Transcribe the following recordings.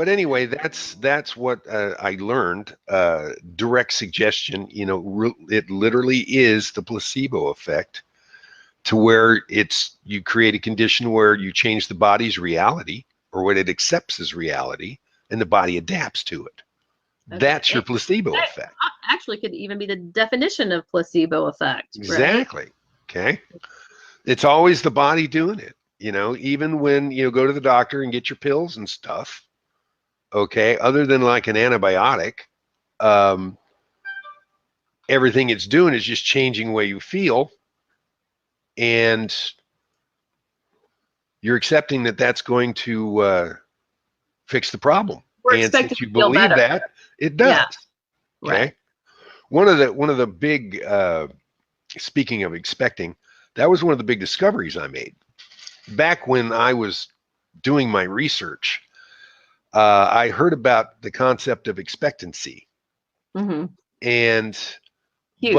But anyway, that's what I learned. Direct suggestion, it literally is the placebo effect, to where you create a condition where you change the body's reality, or what it accepts as reality, and the body adapts to it. Okay. That's your placebo that effect. actually could even be the definition of placebo effect. Exactly. Right? Okay. It's always the body doing it. Even when you go to the doctor and get your pills and stuff, okay, other than like an antibiotic, everything it's doing is just changing the way you feel, and you're accepting that that's going to fix the problem. We're And expected since you to feel believe better. that, it does. Yeah. Okay. Right. One of the big, speaking of expecting, that was one of the big discoveries I made back when I was doing my research. I heard about the concept of expectancy, Mm-hmm. and Huge.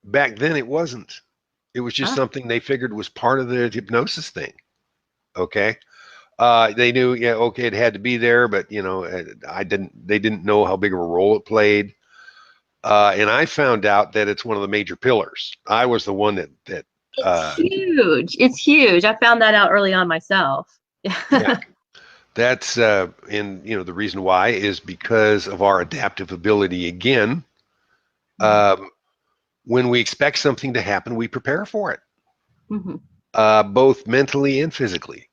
back then it wasn't. It was just something they figured was part of the hypnosis thing. Okay. They knew, yeah, okay, it had to be there, but they didn't know how big of a role it played. And I found out that it's one of the major pillars. I was the one that it's huge. It's huge. I found that out early on myself. Yeah. That's and the reason why is because of our adaptive ability again. When we expect something to happen, we prepare for it, both mentally and physically.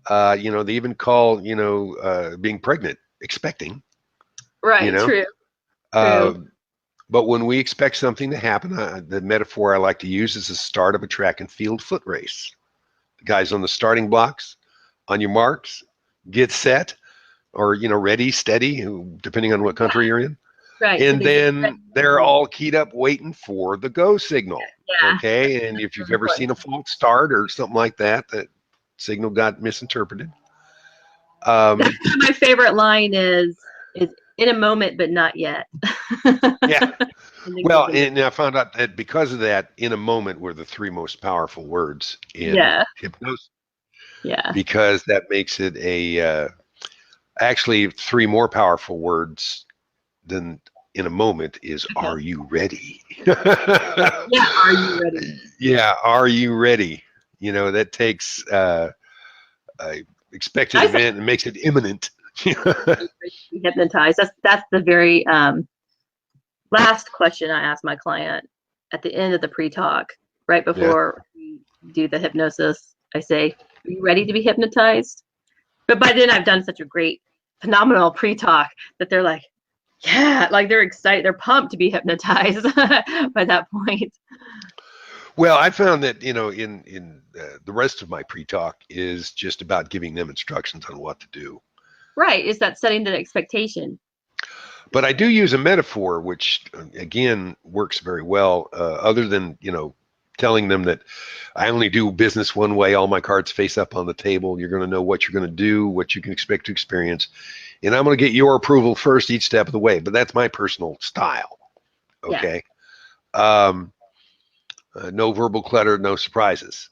They even call being pregnant expecting. Right. True. But when we expect something to happen, the metaphor I like to use is the start of a track and field foot race. The guys on the starting blocks, on your marks, get set, or ready, steady, depending on what country you're in. Right. And then they're all keyed up waiting for the go signal. Yeah. Okay. And if you've ever seen a false start or something like that, that signal got misinterpreted. My favorite line is in a moment, but not yet. Yeah. Well, and I found out that because of that, in a moment were the three most powerful words in hypnosis. Yeah. Because that makes it actually three more powerful words than in a moment is, are you ready? Yeah, are you ready? Yeah, are you ready? That takes a expected event and makes it imminent. Hypnotized. That's the very last question I ask my client at the end of the pre-talk, right before we do the hypnosis. I say, are you ready to be hypnotized? But by then I've done such a great, phenomenal pre-talk that they're like, yeah, like they're excited, they're pumped to be hypnotized by that point. Well, I found that, in the rest of my pre-talk is just about giving them instructions on what to do. Right. Is that setting the expectation? But I do use a metaphor, which again works very well, other than, telling them that I only do business one way. All my cards face up on the table. You're going to know what you're going to do, what you can expect to experience. And I'm going to get your approval first each step of the way. But that's my personal style. Okay. Yeah. No verbal clutter, no surprises.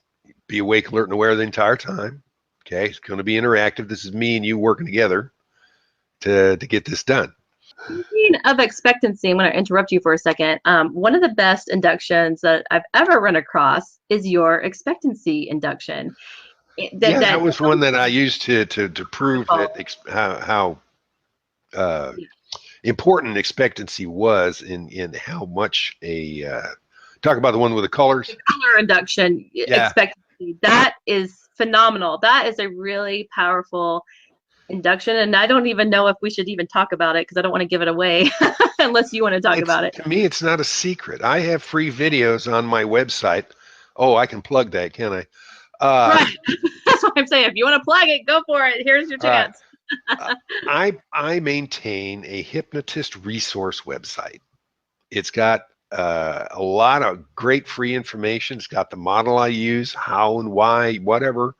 Be awake, alert, and aware the entire time. Okay. It's going to be interactive. This is me and you working together to get this done. Speaking of expectancy, I'm going to interrupt you for a second. One of the best inductions that I've ever run across is your expectancy induction. That was one that I used to prove that how important expectancy was in how much talk about the one with the colors. The color induction, expectancy. That is phenomenal. That is a really powerful induction, and I don't even know if we should even talk about it because I don't want to give it away unless you want to talk about it. To me, it's not a secret. I have free videos on my website. Oh, I can plug that, can I? Right. That's what I'm saying. If you want to plug it, go for it. Here's your chance. I maintain a hypnotist resource website. It's got a lot of great free information. It's got the model I use, how and why, whatever.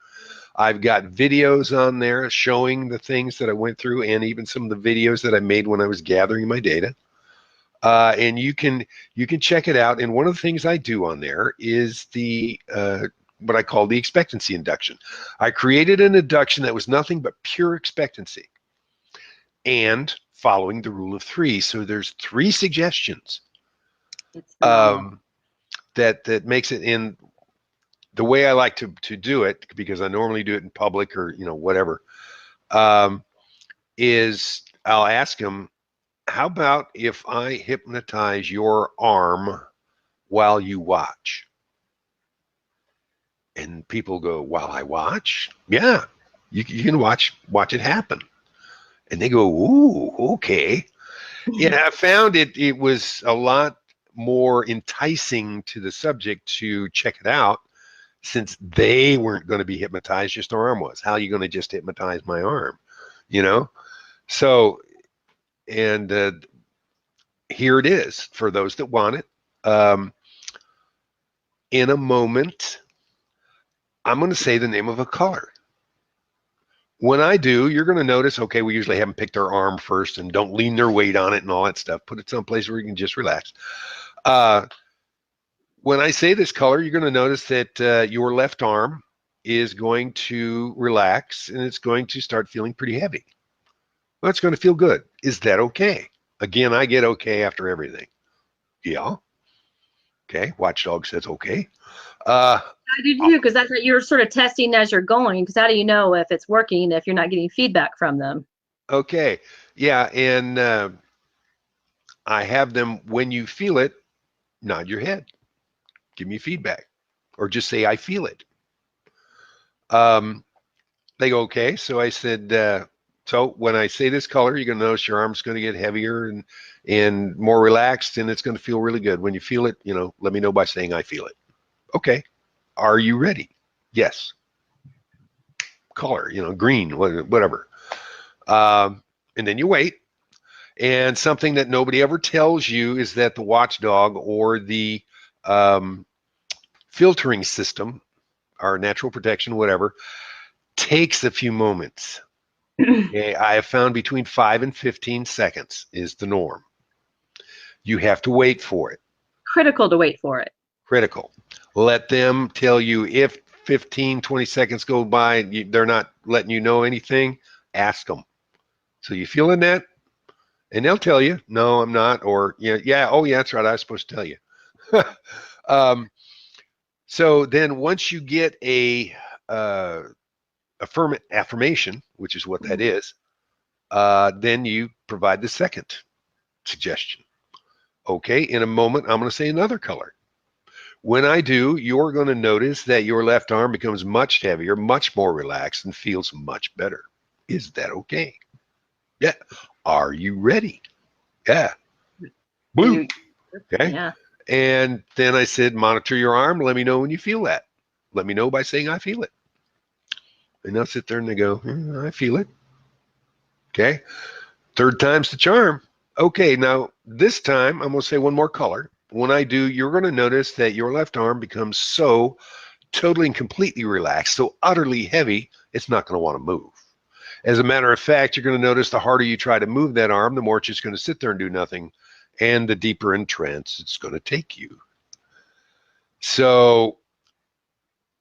I've got videos on there showing the things that I went through, and even some of the videos that I made when I was gathering my data. And you can check it out. And one of the things I do on there is the what I call the expectancy induction. I created an induction that was nothing but pure expectancy and following the rule of three. So there's 3 suggestions that makes it in the way I like to do it, because I normally do it in public or, whatever, is I'll ask them, how about if I hypnotize your arm while you watch? And people go, while I watch? Yeah, you can watch it happen. And they go, ooh, okay. Yeah, I found it was a lot more enticing to the subject to check it out, since they weren't going to be hypnotized, just their arm was. How are you going to just hypnotize my arm? So, and here it is for those that want it. In a moment, I'm going to say the name of a color. When I do, you're going to notice, okay, we usually have them pick their arm first and don't lean their weight on it and all that stuff. Put it someplace where you can just relax. When I say this color, you're going to notice that your left arm is going to relax and it's going to start feeling pretty heavy. Well, it's going to feel good. Is that okay? Again, I get okay after everything. Yeah. Okay. Watchdog says okay. I do too, because that's what you're sort of testing as you're going. Because how do you know if it's working if you're not getting feedback from them? Okay. Yeah. And I have them, when you feel it, nod your head. Give me feedback. Or just say, I feel it. They go, okay. So I said, so when I say this color, you're going to notice your arm's going to get heavier and more relaxed, and it's going to feel really good. When you feel it, let me know by saying, I feel it. Okay. Are you ready? Yes. Color, green, whatever. And then you wait. And something that nobody ever tells you is that the watchdog or the filtering system, our natural protection, whatever, takes a few moments. Okay, I have found between 5 and 15 seconds is the norm. You have to wait for it. Critical to wait for it. Critical. Let them tell you. If 15, 20 seconds go by, they're not letting you know anything, ask them. So you feeling that? And they'll tell you, no, I'm not. Or, yeah, oh, yeah, that's right, I was supposed to tell you. So then once you get a affirmation, which is what that is, then you provide the second suggestion. Okay, in a moment, I'm going to say another color. When I do, you're going to notice that your left arm becomes much heavier, much more relaxed, and feels much better. Is that okay? Yeah. Are you ready? Yeah. Blue. Okay. Yeah. And then I said, monitor your arm. Let me know when you feel that. Let me know by saying, I feel it. And they'll sit there and they go, I feel it. Okay. Third time's the charm. Okay. Now, this time, I'm going to say one more color. When I do, you're going to notice that your left arm becomes so totally and completely relaxed, so utterly heavy, it's not going to want to move. As a matter of fact, you're going to notice the harder you try to move that arm, the more it's just going to sit there and do nothing, and the deeper in trance it's going to take you. So,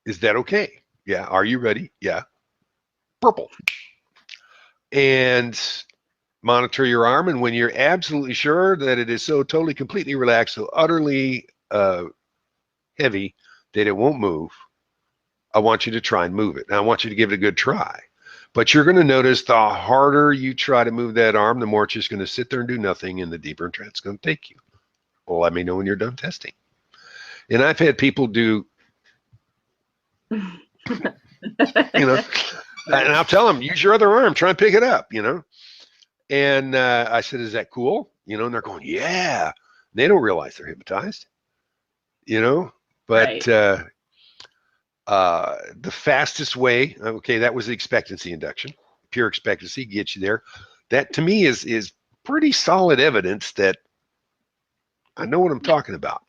is that okay? Yeah. Are you ready? Yeah. Purple. And monitor your arm, and when you're absolutely sure that it is so totally, completely relaxed, so utterly heavy that it won't move, I want you to try and move it. And I want you to give it a good try. But you're going to notice the harder you try to move that arm, the more it's just going to sit there and do nothing, and the deeper in trance it's going to take you. Well, let me know when you're done testing. And I've had people do, and I'll tell them, use your other arm, try and pick it up, And I said, is that cool? And they're going, yeah. They don't realize they're hypnotized, but right. The fastest way, okay, that was the expectancy induction. Pure expectancy gets you there. That to me is pretty solid evidence that I know what I'm talking about.